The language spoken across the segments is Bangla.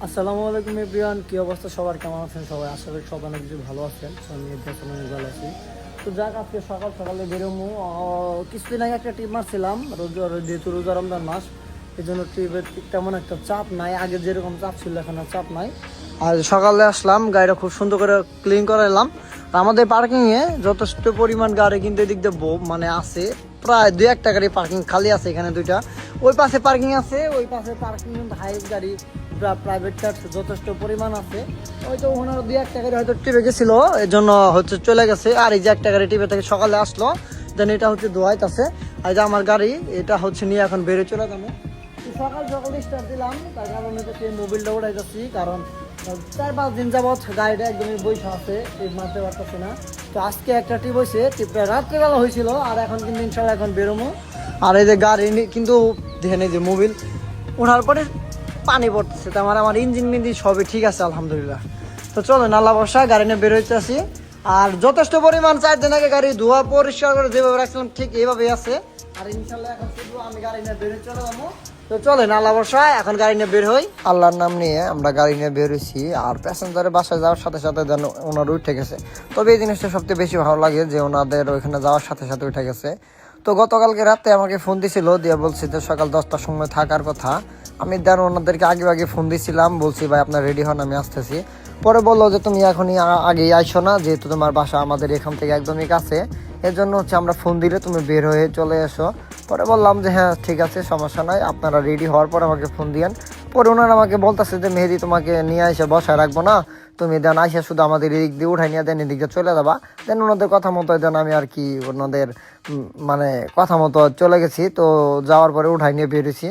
আসসালামু আলাইকুম এভরিওয়ান, কি অবস্থা সবার, কেমন আছেন সবাই? আশা করি সবাই অনেক কিছু ভালো আছেন। আমি অনেক ভালো আছি। তো যাক, আজকে সকাল সকালে বেরোবো। কিছুদিন আগে একটা ট্রিপ মারছিলাম, যেহেতু রোজা রমজান মাস, এই জন্য ট্রিপের তেমন একটা চাপ নাই। আগে যেরকম চাপ ছিল এখন আর চাপ নাই। আর সকালে আসলাম, গাড়িটা খুব সুন্দর করে ক্লিন করে এলাম। আমাদের পার্কিংয়ে যথেষ্ট পরিমাণ গাড়ি কিন্তু এদিক দিয়ে মানে আছে, প্রায় 2-1টা গাড়ি পার্কিং খালি আছে। এখানে দুইটা ওই পাশে পার্কিং আছে, ওই পাশে পার্কিং হাইস গাড়ি প্রাইভেট কার যথেষ্ট পরিমাণ আছে। হয়তো ওনার 2-1টা গাড়ি হয়তো টিপে গেছিল, এই জন্য হচ্ছে চলে গেছে। আর এই যে একটা গাড়ি টিপে থেকে সকালে আসলো, দেন এটা হচ্ছে দোয়াইত আছে। আর যে আমার গাড়ি, এটা হচ্ছে নিয়ে এখন বেরিয়ে চলে যাবো। সকাল সকাল স্টার্ট দিলাম, তার কারণ হচ্ছে মোবিলটা উঠাই যাচ্ছি, কারণ 4-5 দিন যাবৎ গাড়িটা একদমই বৈশা আছে, টিপ মারতে পারতেছে না। তো আজকে একটা টিপ হয়েছে, টিপটা রাত্রেবেলা হয়েছিল, আর এখন কিন্তু ইনশাল্লাহ এখন বেরোবো। আর এই যে গাড়ি কিন্তু দেখেন, এই যে মোবিল ওঠার পরে পানি পড়তেছে, তো আমার ইঞ্জিন মিঞ্জিন সবই ঠিক আছে আলহামদুলিল্লাহ। তো চলো নালা বসা গাড়ি নিয়ে বেরোইতে আসি। আর যথেষ্ট পরিমাণ 4 দিন আগে গাড়ি ধোয়া পরিষ্কার করে যেভাবে রাখছিলাম ঠিক এইভাবেই আছে। আর ইনশাল্লাহ এখন শুধু আমি গাড়ি নিয়ে বেরোয় চলে যাবো। তো চলে নালা বসা এখন গাড়ি নিয়ে বের হই। আল্লাহর নাম নিয়ে আমরা গাড়ি নিয়ে বের হয়েছি, আর প্যাসেঞ্জারের বাসায় যাওয়ার সাথে সাথে যেন ওনার উঠে গেছে। তবে এই জিনিসটা সবচেয়ে বেশি ভালো লাগে যে ওনাদের ওইখানে যাওয়ার সাথে সাথে উঠে গেছে। তো গতকালকে রাতে আমাকে ফোন দিছিল, দিয়ে বলছি যে সকাল 10টার সময় থাকার কথা। আমি দেন ওনাদেরকে আগে ফোন দিয়েছিলাম, বলছি ভাই আপনার রেডি হন, আমি আসতেছি। পরে বললো যে তুমি এখনই আগেই আইসো না, যেহেতু তোমার বাসা আমাদের এখান থেকে একদমই কাছে, এর জন্য হচ্ছে আমরা ফোন দিলে তুমি বের হয়ে চলে এসো। পরে বললাম যে হ্যাঁ ঠিক আছে, সমস্যা নাই, আপনারা রেডি হওয়ার পর আমাকে ফোন দিয়েন। পরে ওনারা আমাকে বলতেছে যে মেহেদি তোমাকে নিয়ে এসে বসায় রাখবো না, তুমি দেন আইসা শুধু আমাদের এদিক দিয়ে উঠাই নিয়ে দেন এদিক দিয়ে চলে যাবা। দেন ওনাদের কথা মতো দেন আমি আর কি ওনাদের মানে কথা মতো চলে গেছি। তো যাওয়ার পরে উঠাই নিয়ে বেরিয়েছি।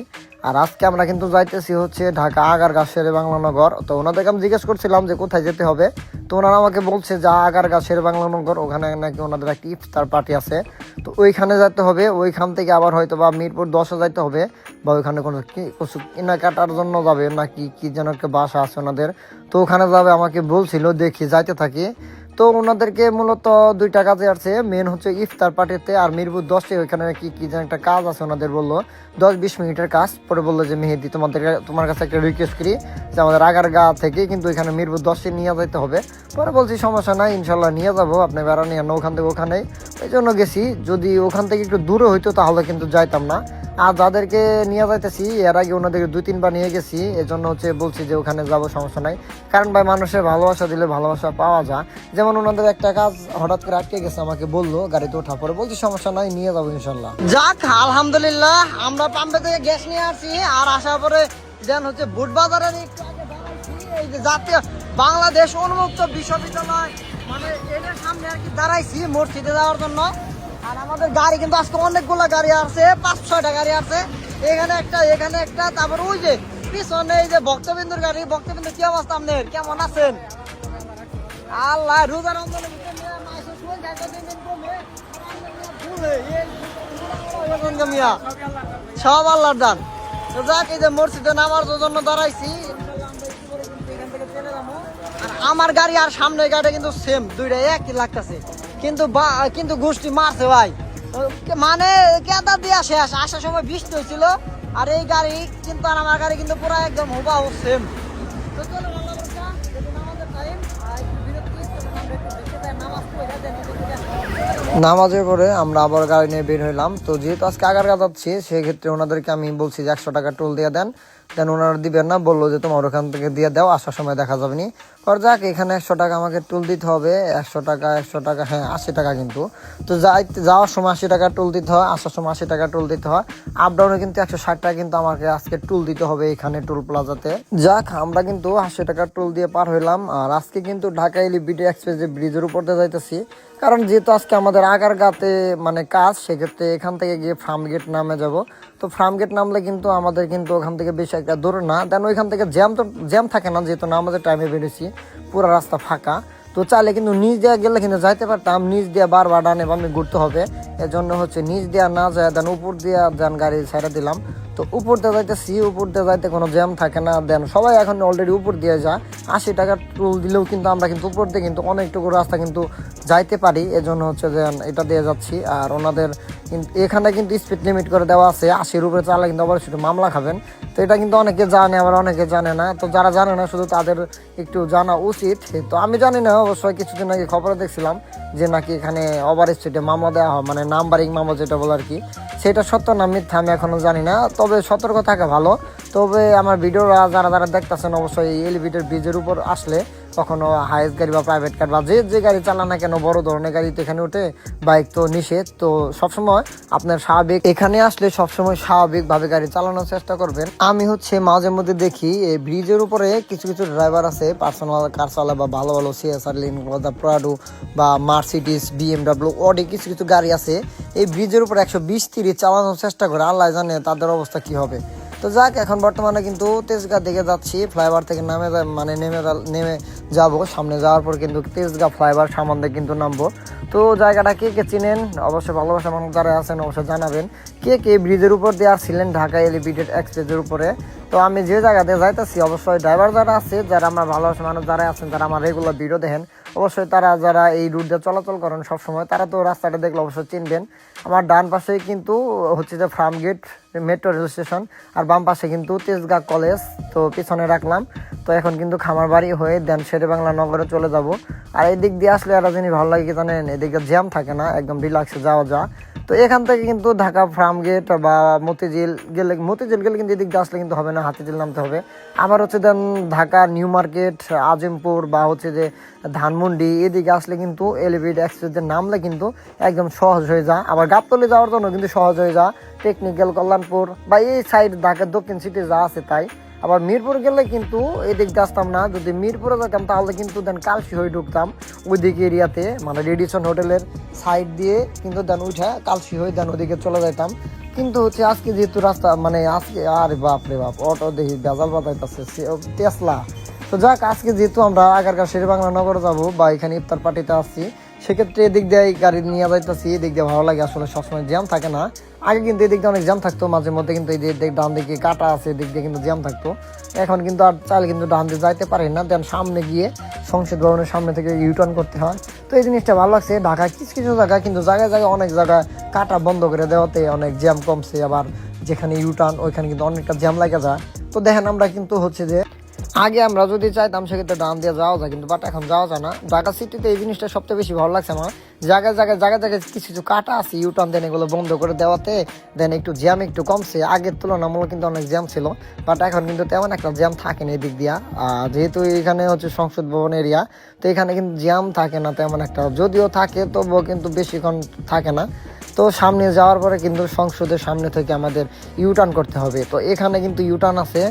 আর আজকে আমরা কিন্তু যাইতেছি হচ্ছে ঢাকা আগারগাঁও শেরে বাংলানগর। তো ওনাদেরকে আমি জিজ্ঞেস করছিলাম যে কোথায় যেতে হবে, তো ওনারা আমাকে বলছে যে আগারগাঁও শেরে বাংলানগর, ওখানে নাকি ওনাদের একটা ইফতার পার্টি আছে, তো ওইখানে যেতে হবে। ওইখান থেকে আবার হয়তো বা মিরপুর 10-এ যাইতে হবে, বা ওইখানে কোনো কিছু কেনাকাটার জন্য যাবে নাকি কি যেন একটা বাসা আছে ওনাদের, তো ওখানে যাবে আমাকে বলছিল। দেখি যাইতে থাকি। তো ওনাদেরকে মূলত 2টা কাজে আসছে, মেন হচ্ছে ইফতার পার্টিতে, আর মিরপুর 10-এ ওইখানে কি কি যেন একটা কাজ আছে ওনাদের, বললো 10-20 মিনিটের কাজ। পরে বললো যে মেহেদি তোমার কাছে একটা রিকোয়েস্ট করি যে আমাদের আগারগাঁও থেকে কিন্তু ওইখানে মিরপুর 10-এ নিয়ে যাইতে হবে। পরে বলছি সমস্যা নাই, ইনশাল্লাহ নিয়ে যাবো, আপনি বেড়া নিয়ে ওখান থেকে ওখানেই। ওই জন্য গেছি, যদি ওখান থেকে একটু দূরে হইতো তাহলে কিন্তু যাইতাম না। আর যাদেরকে নিয়ে যাইতেছি এর আগে ওনাদেরকে 2-3 বার নিয়ে গেছি, এজন্য হচ্ছে বলছি যে ওখানে যাবো, সমস্যা নাই। কারণ ভাই মানুষের ভালোবাসা দিলে ভালোবাসা পাওয়া যায়। যেমন ওনাদের একটা কাজ হঠাৎ করে আটকে গেছে, আমাকে বললো গাড়িতে ওঠা, পরে বলছি সমস্যা নাই, নিয়ে যাবো ইনশাল্লাহ। যাক আলহামদুলিল্লাহ, আমরা পাম্পে থেকে গ্যাস নিয়ে আসছি। আর আসার পরে দেন হচ্ছে বুট বাজারের একটু আগে দাঁড়াইছি, এই যে জাতীয় বাংলাদেশ উন্মুক্ত বিশ্ববিদ্যালয় মানে এটার সামনে আর কি দাঁড়াইছি মসজিদে যাওয়ার জন্য। আর আমাদের গাড়ি কিন্তু আজকে অনেকগুলো গাড়ি আছে, 5-6টা গাড়ি আছে। এখানে একটা, তারপর ওই যে পিছনে এই যে ভক্তবিন্দুর গাড়ি। ভক্তবিন্দু কি অবস্থা আপনার, কেমন আছেন? আল্লাহ রোজা রমজানের সব আল্লাহর দান। তো যাক, এই যে মসজিদে নামার জন্য দাঁড়াইছি। আর আমার গাড়ি আর সামনের গাড়িটা কিন্তু সেম, দুইটা একই লাগতেছে, কিন্তু গোষ্ঠী মারছে ভাই। মানে কেদার দিয়ে শেষ, আসার সময় বৃষ্টি হয়েছিল। আর এই গাড়ি কিন্তু আর আমার গাড়ি কিন্তু পুরো একদম হুবাহু সেম। তো চলো নামাজের পরে আমরা আবার গাড়ি নিয়ে বের হইলাম। তো যেহেতু আজকে আগারগাঁও যাচ্ছি, সেক্ষেত্রে ওনাদেরকে আমি বলছি যে 100 টাকা টোল দিয়ে দেন। দেন ওনারা দিবেন না, বললো যে তোমার ওখান থেকে দিয়ে দাও, আসার সময় দেখা যাবে নি। পর যাক, এখানে 100 টাকা আমাকে টোল দিতে হবে। 100 টাকা হ্যাঁ 80 টাকা কিন্তু। তো যাওয়ার সময় 80 টাকা টোল দিতে হয়, আসার সময় 80 টাকা টোল দিতে হয়। আপ ডাউনে কিন্তু 160 টাকা কিন্তু আমাকে আজকে টোল দিতে হবে এখানে টোল প্লাজাতে। যাক, আমরা কিন্তু 80 টাকা টোল দিয়ে পার হইলাম। আর আজকে কিন্তু ঢাকা এলিভেটেড এক্সপ্রেস যে ব্রিজের উপর দিয়ে যাইতেছি, কারণ যেহেতু আজকে আমাদের আগারগাঁওতে মানে কাজ, সেক্ষেত্রে এখান থেকে গিয়ে ফার্ম গেট নামে যাব। তো ফার্ম গেট নামলে কিন্তু আমাদের কিন্তু ওখান থেকে বেশি একটা দূর না। দেন ওইখান থেকে জ্যাম থাকে না, যেহেতু না আমাদের টাইমে বেরিয়েছি, পুরো রাস্তা ফাঁকা। তো চাইলে কিন্তু নিচ দিয়ে গেলে কিন্তু যাইতে পারতাম, নিচ দিয়ে বারবার ডানে বামে ঘুরতে হবে। এজন্য হচ্ছে নিচ দিয়ে না যায়, দেন উপর দিয়ে দেন গাড়ি ছেড়ে দিলাম। তো উপর দিয়ে যাইতেছি, উপর দিয়ে যাইতে কোনো জ্যাম থাকে না। দেন সবাই এখন অলরেডি উপর দিয়ে যায়, 80 টাকার টোল দিলেও কিন্তু আমরা কিন্তু উপর দিয়ে কিন্তু অনেকটুকু রাস্তা কিন্তু যাইতে পারি। এজন্য হচ্ছে যে এটা দিয়ে যাচ্ছি। আর ওনাদের এখানে কিন্তু স্পিড লিমিট করে দেওয়া আছে, 80-র উপরে চালে কিন্তু অবশ্যই একটু মামলা খাবেন। তো এটা কিন্তু অনেকে জানে, আবার অনেকে জানে না। তো যারা জানে না শুধু তাদের একটু জানা উচিত। তো আমি জানি না, অবশ্যই কিছুদিন আগে খবরে দেখছিলাম যে নাকি এখানে ওভার স্পিডে মামলা দেওয়া হয়, মানে নাম্বারিং মামলা যেটা বলে আর কি। সেটা সত্য না মিথ্যা আমি এখনো জানি না, তবে সতর্ক থাকা ভালো। তবে আমার ভিডিওরা যারা যারা দেখতেছেন অবশ্যই এলিভেটেড ব্রিজের উপর আসলে কখনো হাইয়েস্ট গাড়ি বা প্রাইভেট কার বা যে গাড়ি চালান না কেন, বড় ধরনের গাড়িতে এখানে উঠে বাইক তো নিষেধ। তো সবসময় আপনার স্বাভাবিক এখানে আসলে সবসময় স্বাভাবিকভাবে গাড়ি চালানোর চেষ্টা করবেন। আমি হচ্ছে মাঝে মধ্যে দেখি এই ব্রিজের উপরে কিছু কিছু ড্রাইভার আছে পার্সোনাল কার চালায় বা ভালো ভালো সিএসআর লিন বা প্রাডো বা মার্সিডিস বিএমডাব্লিউ অডি কিছু কিছু গাড়ি আছে এই ব্রিজের উপরে 120-30 চালানোর চেষ্টা করে। আল্লাহ জানে তাদের অবস্থা কি হবে। তো যাক, এখন বর্তমানে কিন্তু তেজগাঁ দিকে যাচ্ছি, ফ্লাইওভার থেকে নেমে যাব। সামনে যাওয়ার পর কিন্তু তেজগাঁ ফ্লাইওভার সামনে কিন্তু নামবো। তো জায়গাটা কে কে চিনেন অবশ্যই, ভালোবাসা মানুষ যারা আছেন অবশ্যই জানাবেন কে কে ব্রিজের উপর দিয়ে আসছিলেন ঢাকা এলিভেটেড এক্সপ্রেসের উপরে। তো আমি যে জায়গাতে যাইতেছি অবশ্যই ড্রাইভার যারা আছে, যারা আমার ভালোবাসা মানুষ যারা আছেন, যারা আমার রেগুলার ভিডিও দেখেন, অবশ্যই তারা যারা এই রুট দিয়ে চলাচল করেন সবসময়, তারা তো রাস্তাটা দেখলে অবশ্যই চিনবেন। আমার ডান পাশে কিন্তু হচ্ছে যে Farmgate metro rail station, আর বাম পাশে কিন্তু তেজগাঁ কলেজ। তো পিছনে রাখলাম। তো এখন কিন্তু খামার বাড়ি হয়ে দেন শেরেবাংলা নগরে চলে যাব। আর এই দিক দিয়ে আসলে একটা জিনিস ভালো লাগে কি জানেন, এদিকে জ্যাম থাকে না, একদম রিল্যাক্সে যাওয়া যায়। তো এখান থেকে কিন্তু ঢাকা ফার্ম গেট বা মতিঝিল গেলে কিন্তু এদিক দিয়ে আসলে কিন্তু হবে না, হাতিঝিল নামতে হবে। আবার হচ্ছে দেন ঢাকা নিউ মার্কেট, আজিমপুর বা হচ্ছে যে ধানমন্ডি এদিকে আসলে কিন্তু এলিভেটেড এক্সপ্রেসের নামলে কিন্তু একদম সহজ হয়ে যায়। আবার গাবতলী যাওয়ার জন্য কিন্তু সহজ হয়ে যায়, টেকনিক্যাল কল্যাণপুর বা এই সাইড ঢাকার দক্ষিণ সিটি যা আছে তাই। আবার মিরপুর গেলে কিন্তু এদিক দিয়ে আসতাম না, যদি মিরপুরে যেতাম তাহলে কিন্তু দেন কালসি হয়ে ঢুকতাম ওই দিকে এরিয়াতে, মানে রেডিসন হোটেলের সাইড দিয়ে কিন্তু দেন উঠে কালসি হয়ে দেন ওদিকে চলে যেতাম। কিন্তু হচ্ছে আজকে যেহেতু রাস্তা মানে আজকে আরে বাপ রে বাপ, অটো দেখি বেজাল বাজাইতেছে টেসলা। তো যাক, আজকে যেহেতু আমরা আগারকার শেরেবাংলা নগরে যাবো বা এখানে ইফতার পার্টিতে আসছি, সেক্ষেত্রে এদিক দিয়ে গাড়ি নিয়ে যাইতেছি। এদিক দিয়ে ভালো লাগে, আসলে সবসময় জ্যাম থাকে না। আগে কিন্তু এদিক দিয়ে অনেক জ্যাম থাকতো, মাঝে মধ্যে কিন্তু এই দিক ডান দিকে কাটা আছে, এদিক দিয়ে কিন্তু জ্যাম থাকতো। এখন কিন্তু আর চাইলে কিন্তু ডান দিয়ে যাইতে পারে না, দেন সামনে গিয়ে সংসদ ভবনের সামনে থেকে ইউটার্ন করতে হয়। তো এই জিনিসটা ভালো লাগছে। ঢাকায় কিছু কিছু জায়গায় কিন্তু জায়গায় জায়গায় অনেক জায়গায় কাটা বন্ধ করে দেওয়াতে অনেক জ্যাম কমছে, আবার যেখানে ইউটার্ন ওইখানে কিন্তু অনেকটা জ্যাম লাগে যায়। তো দেখেন আমরা কিন্তু হচ্ছে যে আগে আমরা যদি চাইতাম সেক্ষেত্রে ডান দিয়ে যাওয়া যায়, কিন্তু বাট এখন যাওয়া যায় না। ঢাকা সিটিতে এই জিনিসটা সবচেয়ে বেশি ভালো লাগছে আমার, জায়গায় জায়গায় কিছু কিছু কাটা আছে ইউটার্ন, দেন এগুলো বন্ধ করে দেওয়াতে দেন একটু জ্যাম একটু কমছে। আগের তুলনামূলক কিন্তু অনেক জ্যাম ছিল, বাট এখন কিন্তু তেমন একটা জ্যাম থাকে না এদিক দিয়া। যেহেতু এখানে হচ্ছে সংসদ ভবন এরিয়া, তো এখানে কিন্তু জ্যাম থাকে না তেমন একটা, যদিও থাকে তবুও কিন্তু বেশিক্ষণ থাকে না। তো সামনে যাওয়ার পরে কিন্তু সংসদের সামনে থেকে আমাদের ইউটার্ন করতে হবে। তো এখানে কিন্তু ইউটার্ন আছে,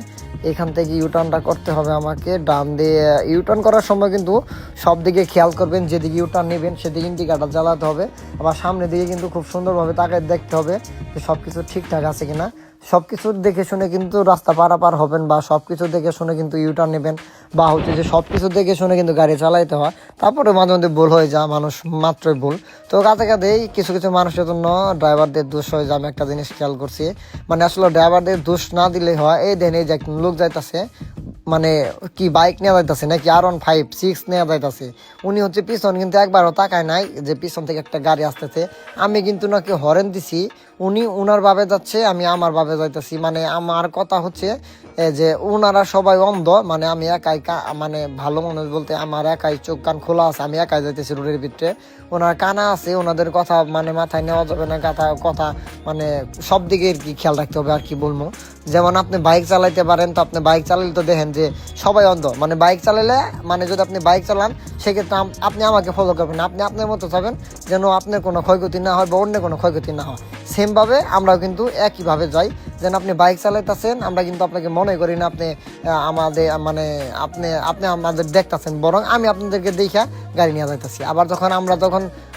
এখান থেকে ইউটার্নটা করতে হবে আমাকে। ডান দিয়ে ইউটার্ন করার সময় কিন্তু সব দিকে খেয়াল করবেন, যেদিকে ইউটার্ন নেবেন সেদিকে ইন্ডিকেটর জ্বালাতে হবে। আবার সামনের দিকে কিন্তু খুব সুন্দরভাবে তাকায় দেখতে হবে যে সব কিছু ঠিকঠাক আছে কিনা। সব কিছু দেখে শুনে কিন্তু রাস্তা পারাপার হবেন, বা সব কিছু দেখে শুনে কিন্তু ইউটার্ন নেবেন, বা হচ্ছে যে সব কিছু দেখে শুনে কিন্তু গাড়ি চালাইতে হয়। তারপরে মাঝে মধ্যে ভুল হয়ে যায়, মানুষ মাত্রই ভুল। তো কাছে কাছেই কিছু কিছু মানুষের জন্য ড্রাইভারদের দোষ হয়ে যায়। আমি একটা জিনিস খেয়াল করছি, মানে আসলে ড্রাইভারদের দোষ না দিলেই হয়। এই দেন এই যে একজন লোক যাইতেছে, মানে কি বাইক নেওয়া যাইতেছে নাকি R15 নেওয়া যাইতেছে, উনি হচ্ছে পিছন কিন্তু একবারও তাকায় নাই যে পিছন থেকে একটা গাড়ি আসতেছে। আমি কিন্তু নাকি হরেন দিছি, উনি উনার ভাবে যাচ্ছে, আমি আমার ভাবে যাইতেছি। মানে আমার কথা হচ্ছে যে ওনারা সবাই অন্ধ, মানে আমি একাই, মানে ভালো মানুষ বলতে আমার একাই চোখ কান খোলা আছে, আমি একাই যাইতেছি রোডের ভিতরে। ওনার কানা আছে, ওনাদের কথা মানে মাথায় নেওয়া যাবে না, কথা মানে সব দিকে আর কি খেয়াল রাখতে হবে। আর কি বলবো, যেমন আপনি বাইক চালাইতে পারেন, তো আপনি বাইক চালালে তো দেখেন যে সবাই অন্ধ, মানে বাইক চালালে মানে যদি আপনি বাইক চালান সেক্ষেত্রে আপনি আমাকে ফলো করবেন, আপনি আপনার মতো যাবেন, যেন আপনার কোনো ক্ষয়ক্ষতি না হয় বা অন্য কোনো ক্ষয়ক্ষতি না হয়। সেমভাবে আমরাও কিন্তু একইভাবে যাই, যেন আপনি বাইক চালাইতেছেন আমরা কিন্তু আপনাকে মনে করি না আপনি আমাদের মানে আপনি আমাদের দেখতেছেন, বরং আমি আপনাদেরকে দেখা গাড়ি নিয়ে যাইতেছি। আবার যখন আমরা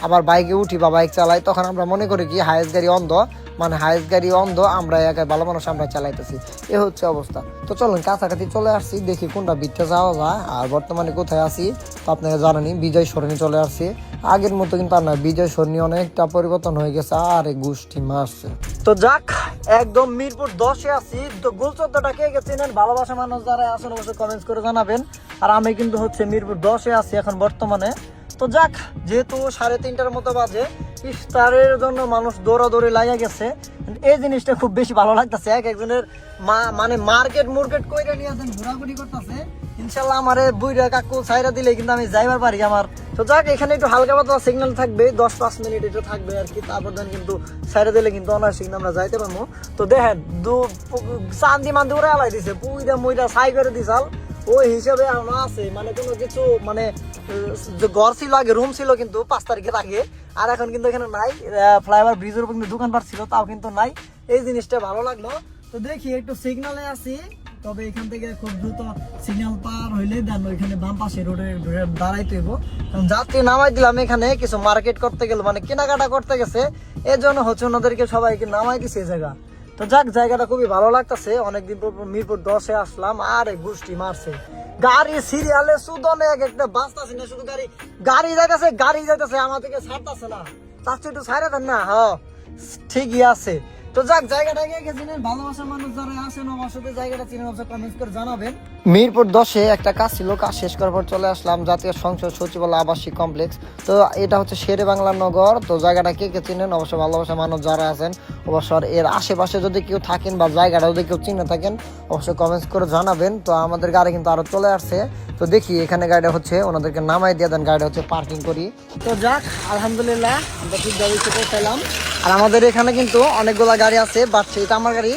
আবার বাইকে উঠি বা বাইক চালাই, তখন আমরা মনে করি কি হায়েস্ট গাড়ি অন্ধ, মানে হাইস গাড়ি অন্ধ, আমরা একাই ভালো মানুষ আমরা চালাইতেছি, এ হচ্ছে অবস্থা। তো চলুন কাছাকাছি চলে আসছি, দেখি কোনটা বিটটা যাওয়া যায়। আর বর্তমানে কোথায় আছি তো আপনারা জানেনি, বিজয় সরণি চলে আসছি। আগের মতো কিন্তু আর না, বিজয় সরণি অনেকটা পরিবর্তন হয়ে গেছে, আর এই গোষ্ঠী মারছে। তো যাক, একদম মিরপুর 10-এ আছি। তো গোলচত্বরটা কে কে চেনেন, ভালোবাসা মানুষ যারা আছেন অবশ্যই কমেন্টস করে জানাবেন। আর আমি কিন্তু হচ্ছে মিরপুর 10-এ আছি এখন বর্তমানে। তো যাক, যেহেতু 3:30টার মতো বাজে, ইফতারের জন্য মানুষ দৌড়াদৌড়ি লাগিয়ে গেছে। এই জিনিসটা খুব বেশি ভালো লাগতেছে, এক একজনের মানে মার্কেট কইরা নিয়ে আসেন, ঘোরাঘুরি করতেছে। ইনশাল্লাহ আমারে বুইরা কাকু ছাইরা দিলে কিন্তু আমি যাইবার পারি আমার। তো যাক, এখানে একটু হালকা পাতলা সিগন্যাল থাকবে, 10-5 মিনিট একটু থাকবে আর কি, তারপর দেন কিন্তু ছাইরা দিলে কিন্তু অনার সিগন্যাল আমরা যাইতে পারবো। তো দেখেন চান্দি মান্দি ওরা আলাই দিছে, পুইরা মুইরা ছাই করে দিছাল। ওই হিসাবে আমরা আছে, মানে কোনো কিছু মানে ঘর ছিল আগে, রুম ছিল কিন্তু 5 তারিখের আগে, আর এখন কিন্তু এখানে নাই। ফ্লাইওভার ব্রিজের উপর কিন্তু দোকানপাট ছিল, তাও কিন্তু নাই। এই জিনিসটা ভালো লাগলো। তো দেখি একটু সিগনালে আছি, তবে এখান থেকে খুব দ্রুত সিগন্যাল পার হইলে দেন ওইখানে বাম পাশে রোডে দাঁড়াইতে হইব। কারণ যাত্রী নামাই দিলাম এখানে, কিছু মার্কেট করতে গেল, মানে কেনাকাটা করতে গেছে, এর জন্য হচ্ছে ওনাদেরকে সবাইকে নামাই দিছে এই জায়গা। তো যাক, জায়গাটা খুবই ভালো লাগতেছে। অনেকদিন পর মিরপুর 10-এ আসলাম, আর এই গোষ্ঠী মারছে গাড়ি সিরিয়ালে সুদনে এক একটা বাঁচতেছে না, শুধু গাড়ি যাইতেছে আমাদেরকে ছাড়তেছে না। চাচ্ছি একটু ছাড়ে দেন না। হ্যাঁ ঠিকই আছে। তো যাক, জায়গাটা চিনেন, ভালোবাসার মানুষ যারা আসেন অবশ্যই জায়গাটা চিনেন, অবশ্যই কমেন্টস করে জানাবেন। মিরপুর 10-এ একটা কাজ ছিল, কাজ শেষ করার পর চলে আসলাম জাতীয় সংসদ সচিবালয় আবাসিক কমপ্লেক্স। তো এটা হচ্ছে শেরে বাংলা নগর। তো জায়গাটা কে কে চিনেন অবশ্যই ভালোবাসার মানুষ যারা আছেন অবশ্যই এর আশেপাশে যদি কেউ থাকেন বা জায়গাটা যদি কেউ চিনে থাকেন অবশ্যই কমেন্টস করে জানাবেন। তো আমাদের গাড়ি কিন্তু আরো চলে আসছে। তো দেখি এখানে গাড়িটা হচ্ছে ওনাদেরকে নামাই দিয়ে দেন, গাড়িটা হচ্ছে পার্কিং করি। তো যাক, আলহামদুলিল্লাহ আমরা ঠিক গাড়ি চেপে ফেলাম। আর আমাদের এখানে কিন্তু অনেকগুলা গাড়ি আছে, বাট এটা আমার গাড়ি,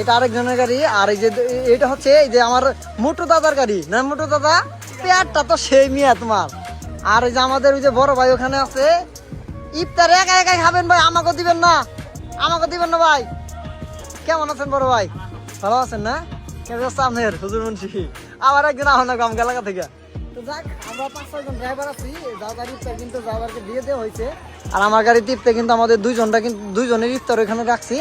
এটা আরেকজনের গাড়ি। আর এই যে এটা হচ্ছে এই যে আমার মোটু দাদার গাড়ি না, মোটু দাদা পেয়ারটা তো সেই মিয়া তোমার। আর এই যে আমাদের ওই যে বড় ভাই ওখানে আছে, ইফতারে একা একাই খাবেন ভাই, আমাকে দিবেন না, আমাকে দিবেন না ভাই। কেমন আছেন বড় ভাই, ভালো আছেন না? কেমন আছে আপনার হুজুর মুন্সি? আবার একদিন আহনা কম এলাকা থেকে। তো যাক, আমরা 5-6 জন ড্রাইভার আছি, যার গাড়ি ইফতার কিন্তু ড্রাইভারকে দিয়ে দেওয়া হয়েছে। আর আমার গাড়িতে ইফতার কিন্তু আমাদের দুইজনের ইফতার ওখানে রাখছি।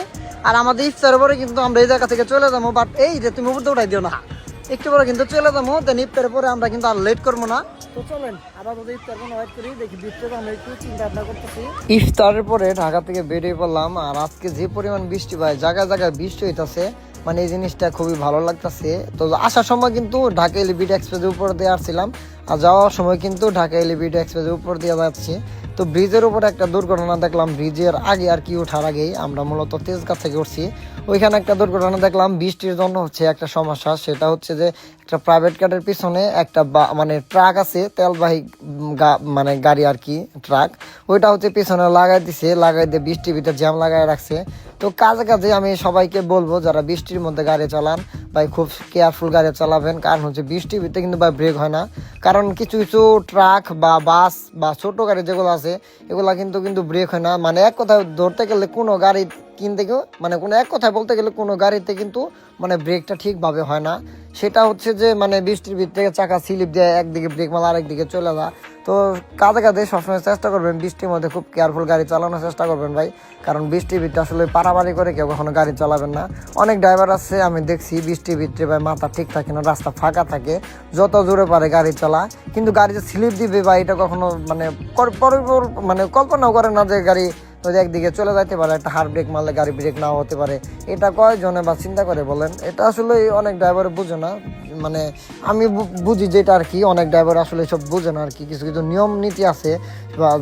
আর আমাদের ইফতারের পরে কিন্তু আমরা এই জায়গা থেকে চলে যাবো। বাট এই যে তুমি উপর উঠাই দিও না, একটু পরে কিন্তু চলে যাবো। দেন ইফতারের পরে আমরা কিন্তু আর লেট করবো না। তো চলেন আবার যদি ইফতার কোনো ওয়েট করি, দেখি বৃষ্টিটা আমরা একটু চিন্তা ভাবনা করতেছি। ইফতারের পরে ঢাকা থেকে বেরিয়ে পড়লাম। আর আজকে যে পরিমাণ বৃষ্টি ভাই, জায়গায় জায়গায় বৃষ্টি হইতাছে, মানে এই জিনিসটা খুবই ভালো লাগতেছে। তো আসার সময় কিন্তু ঢাকা এলিভেটেড এক্সপ্রেসের উপর দিয়ে আসছিলাম, আর যাওয়ার সময় কিন্তু ঢাকা এলিভেটেড এক্সপ্রেসের উপর দিয়ে যাচ্ছি। তো ব্রিজের উপর একটা দুর্ঘটনা দেখলাম, ব্রিজের আগে আর কি ওঠার আগেই আমরা মূলত তেজগাঁ থেকে উঠছি, ওইখানে একটা দুর্ঘটনা দেখলাম। বৃষ্টির জন্য হচ্ছে একটা সমস্যা, সেটা হচ্ছে যে একটা প্রাইভেট কারের পিছনে একটা মানে ট্রাক আছে, তেলবাহী মানে গাড়ি আর কি, ট্রাক, ওইটা হচ্ছে পিছনে লাগাই দিয়ে বৃষ্টির ভিতরে জ্যাম লাগাই রাখছে। তো কাজে আমি সবাইকে বলবো যারা বৃষ্টির মধ্যে গাড়ি চালান ভাই, খুব কেয়ারফুল গাড়ি চালাবেন। কারণ হচ্ছে বৃষ্টির ভিতরে কিন্তু ভাই ব্রেক হয় না। কারণ কিছু ট্রাক বা বাস বা ছোট গাড়ি যেগুলো আছে এগুলা কিন্তু ব্রেক হয় না। মানে এক কথায় ধরতে গেলে কোনো গাড়ি এক কথায় বলতে গেলে কোনো গাড়িতে কিন্তু মানে ব্রেকটা ঠিকভাবে হয় না। সেটা হচ্ছে যে মানে বৃষ্টির ভিতরে চাকা স্লিপ দিয়ে একদিকে ব্রেক মারা আরেকদিকে চলে যায়। তো কাঁধে সবসময় চেষ্টা করবেন বৃষ্টির মধ্যে খুব কেয়ারফুল গাড়ি চালানোর চেষ্টা করবেন ভাই। কারণ বৃষ্টির ভিতরে আসলে পারাবাড়ি করে কেউ কখনো গাড়ি চালাবেন না। অনেক ড্রাইভার আছে আমি দেখছি বৃষ্টির ভিতরে ভাই মাথা ঠিক থাকে না, রাস্তা ফাঁকা থাকে, যত জোরে পারে গাড়ি চালা, কিন্তু গাড়িতে স্লিপ দিবে বা এটা কখনো মানে কল্পনাও করে না যে গাড়ি যদি একদিকে চলে যাইতে পারে, একটা হার্ড ব্রেক মারলে গাড়ি ব্রেক নাও হতে পারে। এটা কয়জনে বা চিন্তা করে বলেন? এটা আসলে অনেক ড্রাইভার বুঝে না, মানে আমি বুঝি যেটা আর কি, অনেক ড্রাইভার আসলে সব বুঝে না আর কি। কিছু কিছু নিয়ম নীতি আছে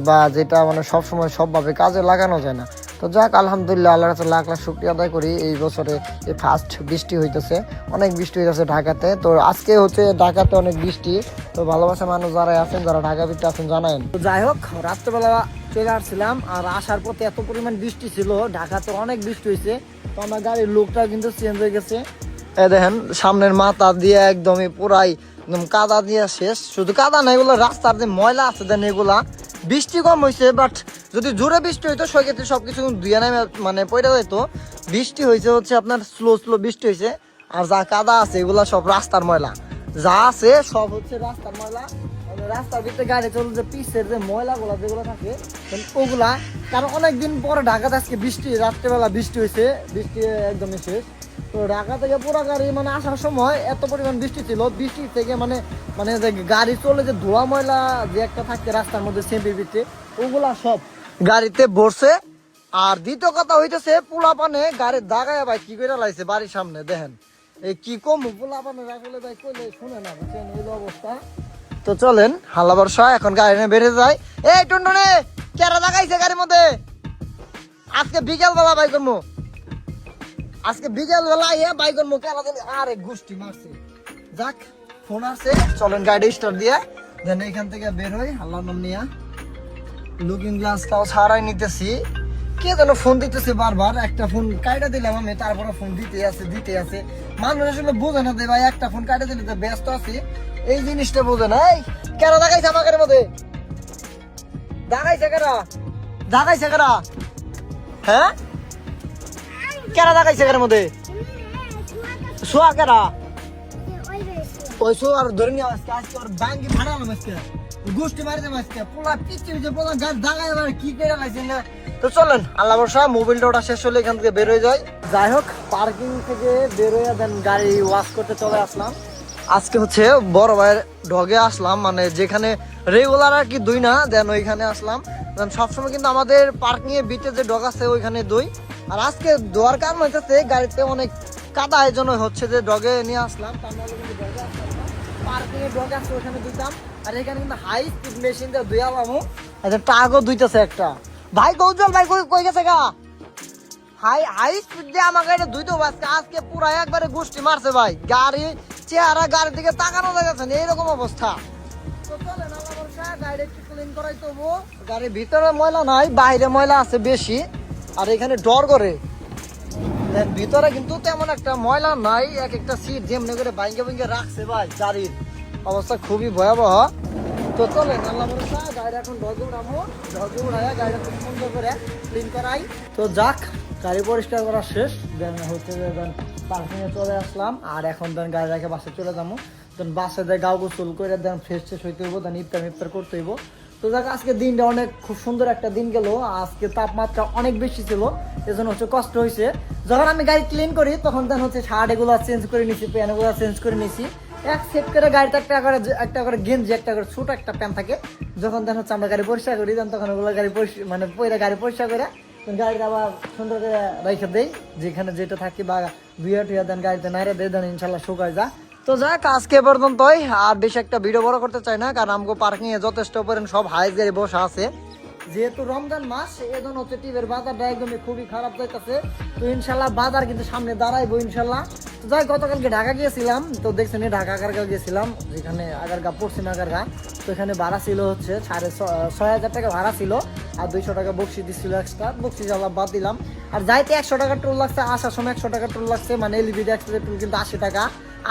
বা যেটা মানে সবসময় সবভাবে কাজে লাগানো যায় না। তো যাক, আলহামদুলিল্লাহ আল্লাহর কাছে লাখ লাখ শুকরিয়া আদায় করি, এই বছরে এই ফার্স্ট বৃষ্টি হইতেছে, অনেক বৃষ্টি হইতেছে ঢাকাতে। তো আজকে হচ্ছে ঢাকাতে অনেক বৃষ্টি। তো ভালোবাসা মানুষ যারা আছেন, যারা ঢাকা ভিতরে আছেন জানায়েন। তো যাই হোক, রাত্রেবেলা চলে আসছিলাম, আর আসার পথে এত পরিমাণ বৃষ্টি ছিল, ঢাকাতে অনেক বৃষ্টি হয়েছে। তো আমার গাড়ির লুকটা কিন্তু চেঞ্জ হয়ে গেছে। দেখেন সামনের মাথা দিয়ে একদমই পুরাই একদম কাদা দিয়ে শেষ। শুধু কাদা না, এগুলো রাস্তার যে ময়লা আছে দেন এগুলা, বৃষ্টি কম হয়েছে, বাট যদি জোরে বৃষ্টি হইতো সেক্ষেত্রে সবকিছু ধুয়ে নেমে মানে পড়ে যেত। বৃষ্টি হয়েছে হচ্ছে আপনার স্লো বৃষ্টি হয়েছে, আর যা কাদা আছে এগুলা সব রাস্তার ময়লা, যা আছে সব হচ্ছে রাস্তার ময়লা। মানে রাস্তার ভিতরে গাড়ি চলে যে পিসের যে ময়লাগুলো যেগুলো থাকে ওগুলা, কারণ অনেকদিন পরে ঢাকাতে আজকে বৃষ্টি, রাত্রেবেলা বৃষ্টি হয়েছে, বৃষ্টি একদমই শেষ। তো ঢাকা থেকে পুরো গাড়ি মানে আসার সময় এত পরিমাণ বৃষ্টি ছিল, বৃষ্টি থেকে মানে মানে যে গাড়ি চলে যে ধোয়া ময়লা যে একটা থাকে রাস্তার মধ্যে সেম্পির ভিতরে, ওগুলা সব গাড়িতে বসে। আর দ্বিতীয় কথা হইতেছে পোলা পানে গাড়ির দাগায় ভাই কি করে লাইছে বাড়ির সামনে দেখেন, এই কি কম পোলা পানে রাখলে ভাই কইলে শুনে না, বুঝছেন এই অবস্থা। তো চলেন হাল্লা বর্ষা এখন গাড়ি নিয়ে বেড়ে যায়। এই টুনটুনে কেরা দাগাইছে গাড়ির মধ্যে? আজকে বিকেল বেলা বাই করবো, আজকে বিকেল বেলা বাই করবো কেরা জানি, আরে গোষ্ঠী মারছে। যাক ফোন আসছে, চলেন গাড়ি স্টার্ট দিয়ে দেন এখান থেকে বের হই। হাল্লা নাম নিয়া লুকিং গ্লাসটাও ছাড়াই নিতেছি। কে যেন ফোন দিতেছে বারবার, একটা ফোন কাইটা দিলাম আমি, তারপরে ফোন দিতে আছে। মানুষ আসলে বোঝে না যে ভাই একটা ফোন কাইটা দিলে তো ব্যস্ত আছি, এই জিনিসটা বোঝে না। এই কেন দেখাইছে আমাকে মধ্যে? দেখাইছে কেরা? হ্যাঁ কেরা দেখাইছে কের মধ্যে? শোয়া কেরা? ওই শো আর ধরে নিয়ে আজকে ওর ব্যাংকে ভাড়ালাম, আজকে গোষ্ঠী মারি দেবো, আজকে পোলা পিছিয়ে পোলা গাছ দাগাই কি করে লাইছে না। তো চলেন আল্লাহ বর্ষা, মোবাইলটা ওটা শেষ হলে এখান থেকে বের হয়ে যায়। যাই হোক পার্কিং থেকে বের হয়ে দেন গাড়ি ওয়াশ করতে চলে আসলাম। আজকে হচ্ছে বড় ভাইয়ের ডগে আসলাম, মানে যেখানে রেগুলার আর কি দুই না, দেন ওইখানে আসলাম। দেন সবসময় কিন্তু আমাদের পার্কিং এর বিটে যে ডগ আছে ওইখানে দুই, আর আজকে দোয়ার কারণ হইতেছে গাড়িতে অনেক কাদা, এই জন্য হচ্ছে যে ডগে নিয়ে আসলাম। তার নাহলে কিন্তু ডগে আসলাম না, পার্কিং এর ডগ আছে ওইখানে দুইতাম। আর এখানে কিন্তু হাই স্পিড মেশিন দিয়ে ধুয়ালাম, আচ্ছা টাগও দুইতেছে একটা। ভাই কৌজল ভাই কই গেছে গা? হাই স্পিড দিয়ে আমাকে এটা দুইতো আজকে পুরা একবারে গোষ্ঠী মারছে ভাই, গাড়ি চেহারা গাড়ির দিকে তাকানো যাচ্ছে না, এইরকম অবস্থা। তো চলেন আল্লাহ ভরসা গাড়ি একটু ক্লিন করাই তবু। গাড়ির ভিতরে ময়লা নাই, বাইরে ময়লা আছে বেশি, আর এখানে ডর করে। ভিতরে কিন্তু তেমন একটা ময়লা নাই, এক একটা সিট যেমনি করে ভাঙ্গে রাখছে ভাই, গাড়ির অবস্থা খুবই ভয়াবহ। তো চলেন আল্লাহ ভরসা গাড়ি এখন ডগে উড়াবো, ডগে উড়াইয়া গাড়িটা খুব সুন্দর করে ক্লিন করাই। তো যাক গাড়ি পরিষ্কার করা শেষ, দেন হচ্ছে যে দেন পার্কিং এ চলে আসলাম। আর এখন দেন গাড়ি রেখে বাসে চলে যাবো, দেন বাসে দেয় গাও গোসল করে দেন ফ্রেশ হইতে হইব, দেন ইফতার করতে হইব। তো যাক আজকে দিনটা অনেক খুব সুন্দর একটা দিন গেল। আজকে তাপমাত্রা অনেক বেশি ছিল, এজন্য হচ্ছে কষ্ট হয়েছে। যখন আমি গাড়ি ক্লিন করি তখন দেন হচ্ছে শার্ট এগুলো চেঞ্জ করে নিছি, প্যান্ট এগুলো চেঞ্জ করে নিছি, এক সেট করে গাড়িতে একটা করে গেঞ্জি, একটা করে ছোট একটা প্যান্ট থাকে। যখন দেন হচ্ছে আমরা গাড়ি পরিষ্কার করি দেন তখন ওগুলো গাড়ি মানে পরে গাড়ি পরিষ্কার করে গাড়িটা আবার সুন্দর করে রেখে দেই, যেখানে যেটা থাকি বা ধুয়ে টুয়ে দেন গাড়িতে নাইরে দেয়, দেন ইনশাল্লাহ শুকায় যা। তো যাক আজকে পর্যন্তই, আর বেশি একটা ভিডিও বড় করতে চাই না, কারণ আমগো পার্কিং এ যথেষ্ট পরিমাণ সব হাইস গাড়ি বসা আছে। যেহেতু রমজান মাস এজন্য হচ্ছে টিভের বাজারটা একদমই খুবই খারাপ যাইতেছে। তো ইনশাল্লাহ বাজার কিন্তু সামনে দাঁড়াইবো ইনশাল্লাহ। তো যাই গতকালকে ঢাকা গিয়েছিলাম, তো দেখছেন ঢাকা আগারগাঁও গিয়েছিলাম, যেখানে আগারগাঁ পশ্চিম আগারগাঁ। তো এখানে ভাড়া ছিল হচ্ছে 6,500 টাকা ভাড়া ছিল, আর 200 টাকা বকশি দিচ্ছিল এক্সট্রা, বকশি জ্বালা বাদ দিলাম। আর যাইতে 100 টাকা টোল লাগছে, আসার সময় 100 টাকা টোল লাগছে, মানে এলবিডি এক্সপ্রেস টোল কিন্তু 80 টাকা,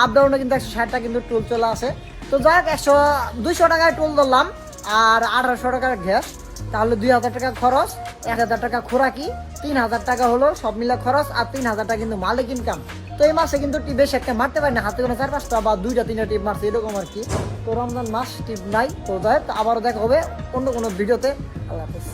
আপ ডাউনে কিন্তু 160 টাকা কিন্তু টোল চলে আসে। তো যাক 200 টাকায় টোল ধরলাম, আর 1800 টাকার গ্যাস, তাহলে 2000 টাকা খরচ, 1000 টাকা খোরাকি, 3000 টাকা হলো সব মিলে খরচ, আর 3000 টাকা কিন্তু মালিক ইনকাম। তো এই মাসে কিন্তু টিপ বেশি একটা মারতে পারি না, হাতে কোনো 4-5টা বা 2-3টা টিপ মারছে এরকম আর কি। তো রমজান মাস টিপ নাই। তো যাই আবারও দেখা হবে অন্য কোনো ভিডিওতে। আল্লাহ হাফেজ।